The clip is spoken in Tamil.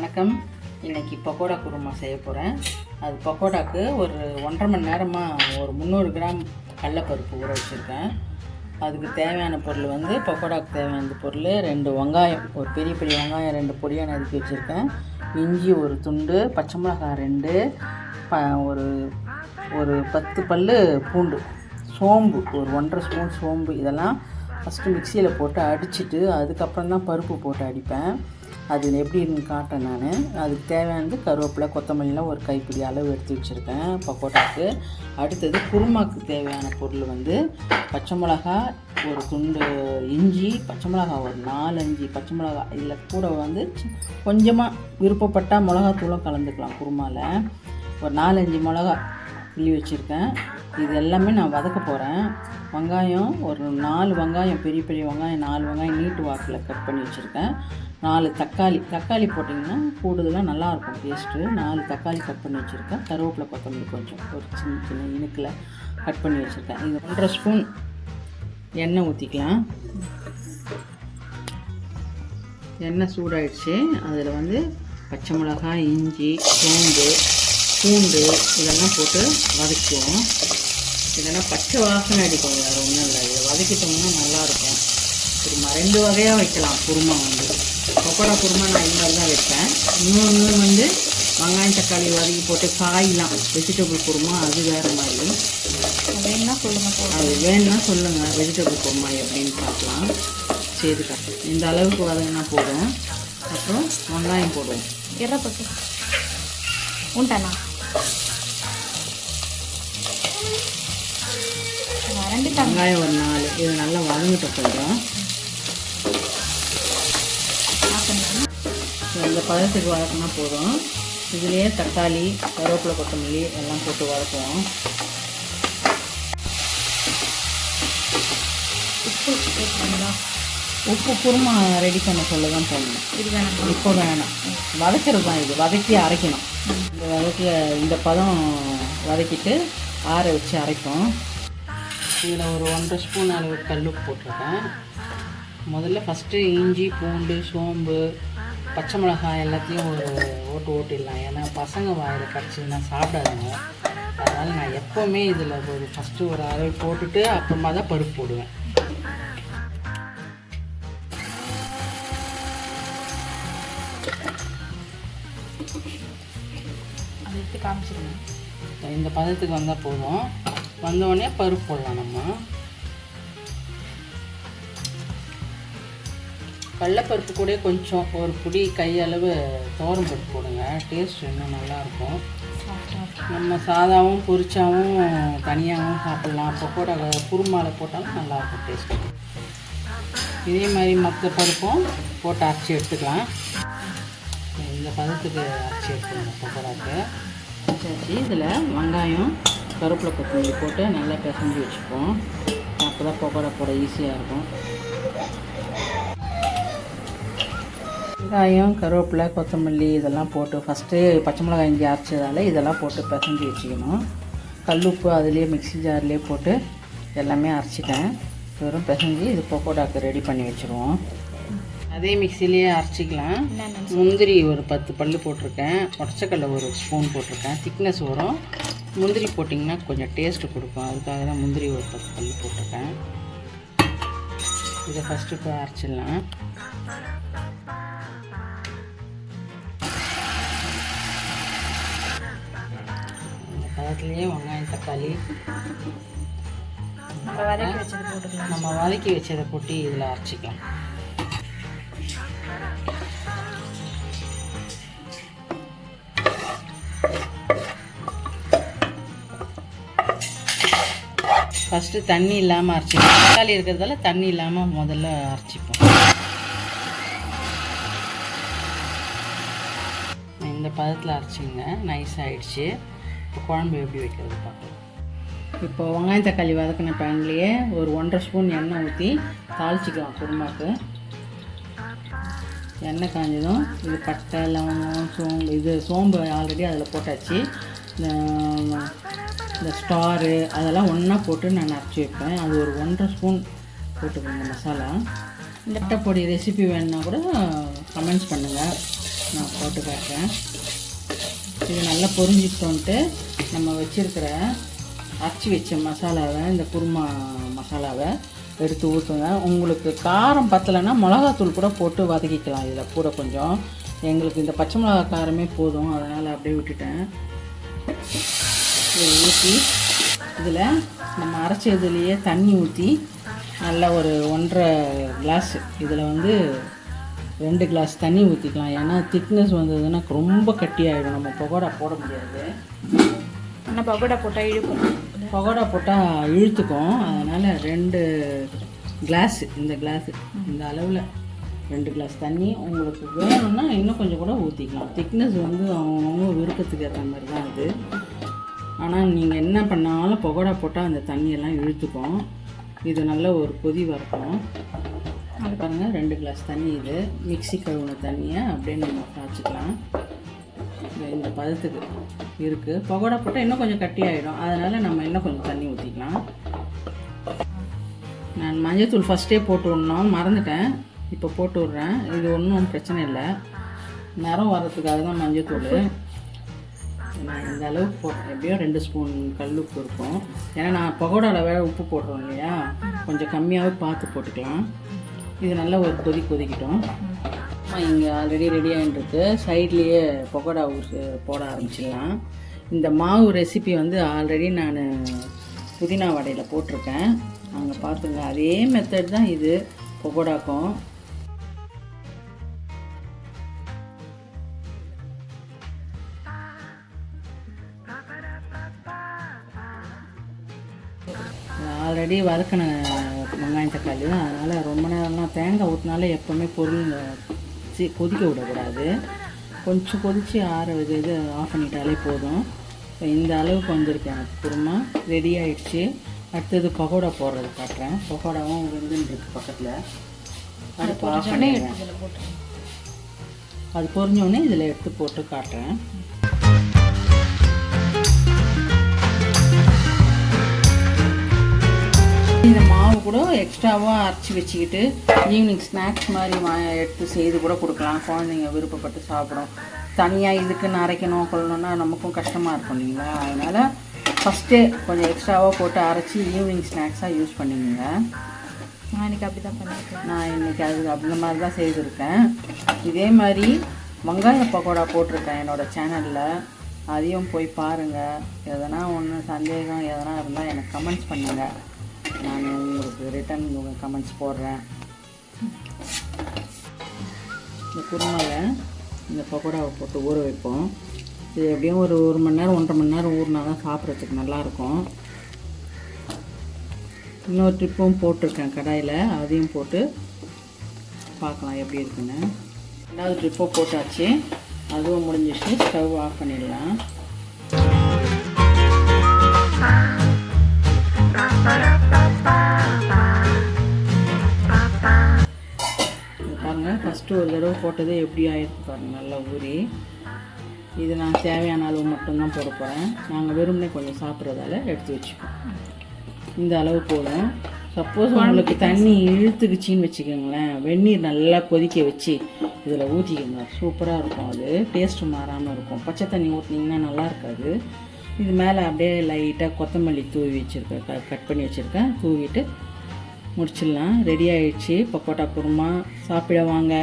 வணக்கம். இன்றைக்கி பக்கோடா குருமா செய்ய போகிறேன். அது பக்கோடாக்கு ஒரு 1.5 மணி நேரமாக ஒரு 300 கிராம் கடலைப்பருப்பு ஊற வச்சுருக்கேன். அதுக்கு தேவையான பொருள் வந்து பக்கோடாவுக்கு தேவையான பொருள் 2 வெங்காயம், ஒரு பெரிய பெரிய வெங்காயம் 2 பொடியாக நறுக்கி வச்சுருக்கேன். இஞ்சி ஒரு துண்டு, பச்சை மிளகாய் 2, ஒரு 10 பல் பூண்டு, சோம்பு ஒரு 1.5 ஸ்பூன் சோம்பு. இதெல்லாம் ஃபஸ்ட்டு மிக்சியில் போட்டு அடிச்சுட்டு அதுக்கப்புறம் தான் பருப்பு போட்டு அடிப்பேன். அது எப்படின்னு காட்டுறேன் நான். அதுக்கு தேவையானது கருவேப்பிலை, கொத்தமல்லிலாம் ஒரு கைப்பிடி அளவு எடுத்து வச்சுருக்கேன் பக்கோடாவுக்கு. அடுத்தது குருமாவுக்கு தேவையான பொருள் வந்து பச்சை மிளகா ஒரு துண்டு, இஞ்சி, பச்சை மிளகா ஒரு 4-5 பச்சை மிளகா. இதில் கூட வந்து கொஞ்சமாக விருப்பப்பட்டால் மிளகாத்தூளும் கலந்துக்கலாம். குருமாவில் ஒரு 4-5 மிளகா கிள்ளி வச்சுருக்கேன். இது எல்லாமே நான் வதக்க போகிறேன். வெங்காயம் ஒரு 4 வெங்காயம், பெரிய பெரிய வெங்காயம் 4 வெங்காயம் நீட்டு வாக்கில் கட் பண்ணி வச்சுருக்கேன். 4 தக்காளி போட்டிங்கன்னா கூடுதலாக நல்லாயிருக்கும் டேஸ்ட்டு. 4 தக்காளி கட் பண்ணி வச்சுருக்கேன். கருவேப்பிலை, கொத்தமல்லி கொஞ்சம் ஒரு சின்ன சின்ன இனுக்கில் கட் பண்ணி வச்சுருக்கேன். இது 1.5 ஸ்பூன் எண்ணெய் ஊற்றிக்கலாம். எண்ணெய் சூடாயிடுச்சு. அதில் வந்து பச்சை மிளகாய், இஞ்சி, சோம்பு, பூண்டு இதெல்லாம் போட்டு வதக்குவோம். இதெல்லாம் பச்சை வாசனை அடிக்கும், வேறு ஒன்றும் இல்லை. இதை வதக்கிட்டோம்னா நல்லாயிருக்கும். குருமா 2 வகையாக வைக்கலாம். குருமா வந்து பக்கோடா குருமா நான் இந்த மாதிரி தான் வைப்பேன். இன்னொன்று வந்து வெங்காயம் தக்காளி வதக்கி போட்டு காயெலாம் வெஜிடபிள் குருமா, அது வேறு மாதிரி. வேணுன்னா சொல்லுங்கள். அது வேணுன்னா சொல்லுங்கள். வெஜிடபிள் குருமா எப்படின்னு பார்க்கலாம். செய்துக்கலாம். இந்த அளவுக்கு வதங்கினா போதும். அப்புறம் வெங்காயம் போடுவோம். எறப்பட்டு உண்டாண்ணா 2 வெங்காயம் ஒரு 4. இது நல்லா வதங்கிட்ட கொஞ்சம். இந்த பதத்துக்கு வதக்கினா போதும். இதுலேயே தக்காளி, கருவேப்பிலை, கொத்தமல்லி எல்லாம் போட்டு வதக்குவோம். உப்பு குருமா ரெடி பண்ண சொல்ல தான் போடணும். இது வேணாம், இப்போ வேணாம். வதக்கிறது தான் இது. வதக்கி அரைக்கணும். இந்த பதம் வதக்கிட்டு ஆற வச்சு அரைப்போம். இதில் ஒரு 1.5 ஸ்பூன் அளவு கல்லுப்பு போட்டிருக்கேன். முதல்ல ஃபஸ்ட்டு இஞ்சி, பூண்டு, சோம்பு, பச்சை மிளகாய் எல்லாத்தையும் ஒரு ஓட்டிடலாம். ஏன்னா பசங்க வாயில் கடிச்சிதுன்னா சாப்பிடாதுங்க. அதனால் நான் எப்போவுமே இதில் ஒரு ஃபஸ்ட்டு ஒரு அளவு போட்டுட்டு அப்புறமா தான் பருப்பு போடுவேன். அதை எடுத்து காமிச்சிருங்க. இந்த பதத்துக்கு வந்தால் போதும். வந்தோடனே பருப்பு போடலாம். நம்ம கடலைப்பருப்பு கூட கொஞ்சம் ஒரு புடி கையளவு துவரம் பருப்பு போடுங்க. டேஸ்ட் இன்னும் நல்லாயிருக்கும். நம்ம சாதாவும் பொரிச்சாவும் தனியாகவும் சாப்பிட்லாம். பக்கோடா குருமாவில் போட்டாலும் நல்லாயிருக்கும் டேஸ்ட்டு. இதே மாதிரி மற்ற பருப்பும் போட்டு அரைச்சி எடுத்துக்கலாம். இந்த பதத்துக்கு அரைச்சி எடுத்துக்கணும் பக்கோடாவுக்கு. அரைச்சி இதில் வெங்காயம், கருவேப்பிலை, கொத்தமல்லி போட்டு நல்லா பிசைஞ்சு வச்சுப்போம். அப்போ தான் பக்கோடா போட ஈஸியாக இருக்கும். வெங்காயம், கருவேப்பிலை, கொத்தமல்லி இதெல்லாம் போட்டு ஃபஸ்ட்டு பச்சை மிளகாய், இஞ்சி அரைச்சதால் இதெல்லாம் போட்டு பிசைஞ்சு வச்சுக்கணும். கல்லுப்பு அதுலேயே மிக்ஸி ஜார்லேயே போட்டு எல்லாமே அரைச்சிட்டேன். வெறும் பிசைஞ்சு இது பக்கோடாக்கு ரெடி பண்ணி வச்சுருவோம். அதே மிக்சிலேயே அரைச்சிக்கலாம். முந்திரி ஒரு 10 பல் போட்டிருக்கேன். உடச்சக்கடலை ஒரு ஸ்பூன் போட்டிருக்கேன். திக்னஸ் வரும். முந்திரி போட்டிங்கன்னா கொஞ்சம் டேஸ்ட்டு கொடுக்கும். அதுக்காக தான் முந்திரி ஒரு 10 பல் போட்டிருக்கேன். இதை ஃபஸ்ட்டு இப்போ அரைச்சிடலாம். இந்த பதத்துலேயே வெங்காயம், தக்காளி நம்ம வதக்கி வச்சதை போட்டு இதில் அரைச்சிக்கலாம். ஃபஸ்ட்டு தண்ணி இல்லாமல் அரைச்சிப்போம். தக்காளி இருக்கிறதால தண்ணி இல்லாமல் முதல்ல அரைச்சிப்போம். இந்த பதத்தில் அரைச்சிங்க. நைஸ் ஆகிடுச்சு. இப்போ குழம்பு எப்படி வைக்கிறது பார்க்கலாம். இப்போ வெங்காயம் தக்காளி வதக்கின பேன்லேயே ஒரு 1.5 ஸ்பூன் எண்ணெய் ஊற்றி தாளிச்சிக்கலாம் குருமாவுக்கு. எண்ணெய் காஞ்சதும் இது பட்டை, லவங்கம், சோம்பு ஆல்ரெடி அதில் போட்டாச்சு. இந்த ஸ்டாரு அதெல்லாம் ஒன்றா போட்டு நான் அரைச்சி வைப்பேன். அது ஒரு 1.5 ஸ்பூன் போட்டுக்கோங்க மசாலா. இந்த பொடி ரெசிபி வேணுன்னா கூட கமெண்ட்ஸ் பண்ணுங்கள். நான் போட்டு காட்டுறேன். இது நல்லா பொரிஞ்சிட்டோன்ட்டு நம்ம வச்சுருக்கிற அரைச்சி வச்ச மசாலாவை, இந்த குருமா மசாலாவை எடுத்து ஊற்றுங்க. உங்களுக்கு காரம் பத்தலைன்னா மிளகாத்தூள் கூட போட்டு வதக்கிக்கலாம். இதில் கூட கொஞ்சம் எங்களுக்கு இந்த பச்சை மிளகா காரமே போதும், அதனால் அப்படியே விட்டுட்டேன். இதை ஊற்றி இதில் நம்ம அரைச்சதுலேயே தண்ணி ஊற்றி நல்லா ஒரு 1.5 கிளாஸ், இதில் வந்து 2 கிளாஸ் தண்ணி ஊற்றிக்கலாம். ஏன்னா திக்னஸ் வந்ததுன்னா ரொம்ப கட்டியாகிடும், நம்ம பகோடா போட முடியாது. ஆனால் பகோடா போட்டால் இழுக்கும், பகோடா போட்டால் இழுத்துக்கும். அதனால் 2 கிளாஸு, இந்த அளவில் 2 கிளாஸ் தண்ணி. உங்களுக்கு வேணும்னா இன்னும் கொஞ்சம் கூட ஊற்றிக்கலாம். திக்னஸ் வந்து அவங்க விருப்பத்துக்கு ஏற்ற மாதிரி தான் அது. ஆனால் நீங்கள் என்ன பண்ணாலும் பகோடா போட்டால் அந்த தண்ணியெல்லாம் இழுத்துக்கும். இது நல்ல ஒரு கொதி வரணும். அது பாருங்கள் 2 கிளாஸ் தண்ணி. இது மிக்ஸி கழுவுன தண்ணியை அப்படியே நம்ம காய்ச்சிக்கலாம். இந்த பதத்துக்கு இருக்குது. பகோடா போட்டால் இன்னும் கொஞ்சம் கட்டியாகிடும், அதனால் நம்ம இன்னும் கொஞ்சம் தண்ணி ஊற்றிக்கலாம். நான் மஞ்சள்தூள் ஃபஸ்ட்டே போட்டு விடணும், மறந்துட்டேன். இப்போ போட்டு விட்றேன். இது ஒன்றும் பிரச்சனை இல்லை, நிறம் வர்றதுக்காக தான் மஞ்சள்தூள். நான் இந்த அளவுக்கு போட்டேன். எப்படியோ 2 ஸ்பூன் கல் உப்பு இருக்கும். ஏன்னா நான் பகோடாவில் வேறு உப்பு போடுறோம் இல்லையா, கொஞ்சம் கம்மியாகவே பார்த்து போட்டுக்கலாம். இது நல்லா ஒரு கொதிக்கட்டும். இங்கே ஆல்ரெடி ரெடி ஆகிட்டுருக்கு. சைட்லேயே பகோடா போட ஆரம்பிச்சிடலாம். இந்த மாவு ரெசிபி வந்து ஆல்ரெடி நான் புதினா வடையில் போட்டிருக்கேன், அங்கே பார்த்துங்க. அதே மெத்தட் தான் இது பகோடாக்கும். ஆல்ரெடி வதக்கின வெங்காயம் தக்காளி தான், அதனால் ரொம்ப நேரம்லாம் தேங்காய் ஊற்றினாலே எப்போவுமே பொருள் கொதிக்க விடக்கூடாது. கொஞ்சம் கொதித்து ஆற இது ஆஃப் பண்ணிட்டாலே போதும். இந்த அளவுக்கு வந்திருக்கு எனக்கு குருமா. ரெடி ஆகிடுச்சு. அடுத்தது பகோடா போடுறது காட்டுறேன். பகோடாவும் வெந்துருக்கு பக்கத்தில். அடுப்பு ஆஃப் பண்ணிடுறேன். அது பொரிஞ்சோடனே இதில் எடுத்து போட்டு காட்டுறேன். இந்த மாவு கூட எக்ஸ்ட்ராவாக அரைச்சி வச்சுக்கிட்டு ஈவினிங் ஸ்நாக்ஸ் மாதிரி எடுத்து செய்து கூட கொடுக்கலாம். குழந்தைங்க விருப்பப்பட்டு சாப்பிடும். தனியாக இதுக்குன்னு அரைக்கணும் கொள்ளணுன்னா நமக்கும் கஷ்டமாக இருக்கும் இல்லைங்களா. அதனால் ஃபஸ்ட்டே கொஞ்சம் எக்ஸ்ட்ராவாக போட்டு அரைச்சி ஈவினிங் ஸ்நாக்ஸாக யூஸ் பண்ணிக்கோங்க. நான் இன்றைக்கி அப்படி தான் பண்ணியிருக்கேன். நான் இன்றைக்கி அது அந்த மாதிரி தான் செய்திருக்கேன். இதே மாதிரி வெங்காய பக்கோடா போட்டிருக்கேன் என்னோடய சேனலில், அதையும் போய் பாருங்கள். எதனா ஒன்று சந்தேகம் எதனா இருந்தால் எனக்கு கமெண்ட்ஸ் பண்ணுங்கள், நான் உங்களுக்கு ரிட்டன் உங்கள் கமெண்ட்ஸ் போடுறேன். இந்த குருமாவில் இந்த பக்கோடாவை போட்டு ஊற வைப்போம். இது எப்படியும் ஒரு 1 மணி நேரம் 1.5 மணி நேரம் ஊறினா தான் சாப்பிட்றதுக்கு நல்லாயிருக்கும். இன்னொரு ட்ரிப்பும் போட்டிருக்கேன் கடாயில், அதையும் போட்டு பார்க்கலாம் எப்படி இருக்குன்னு. 2வது ட்ரிப்பும் போட்டாச்சு, அதுவும் முடிஞ்சிச்சு. ஸ்டவ் ஆஃப் பண்ணிடலாம். பாருங்கள், ஃபஸ்ட்டு ஒரு தடவை போட்டதே எப்படி ஆகிருக்கு பாருங்கள், நல்லா ஊறி. இது நான் தேவையான அளவு மட்டும்தான் போட போகிறேன். நாங்கள் வெறுமனே கொஞ்சம் சாப்பிட்றதால எடுத்து வச்சுப்போம். இந்த அளவு போதும். சப்போஸ் உங்களுக்கு தண்ணி இழுத்துக்குச்சின்னு வச்சுக்கோங்களேன், வெந்நீர் நல்லா கொதிக்க வச்சு இதில் ஊற்றிக்கோங்க. சூப்பராக இருக்கும். அது டேஸ்ட்டு மாறாமல் இருக்கும். பச்சை தண்ணி ஊற்றினீங்கன்னா நல்லா இருக்காது. இது மேலே அப்படியே லைட்டாக கொத்தமல்லி தூவி வச்சுருக்கேன், கட் பண்ணி வச்சுருக்கேன். தூவிட்டு முடிச்சிடலாம். ரெடி ஆகிடுச்சு பக்கோடா குருமா. சாப்பிட வாங்க.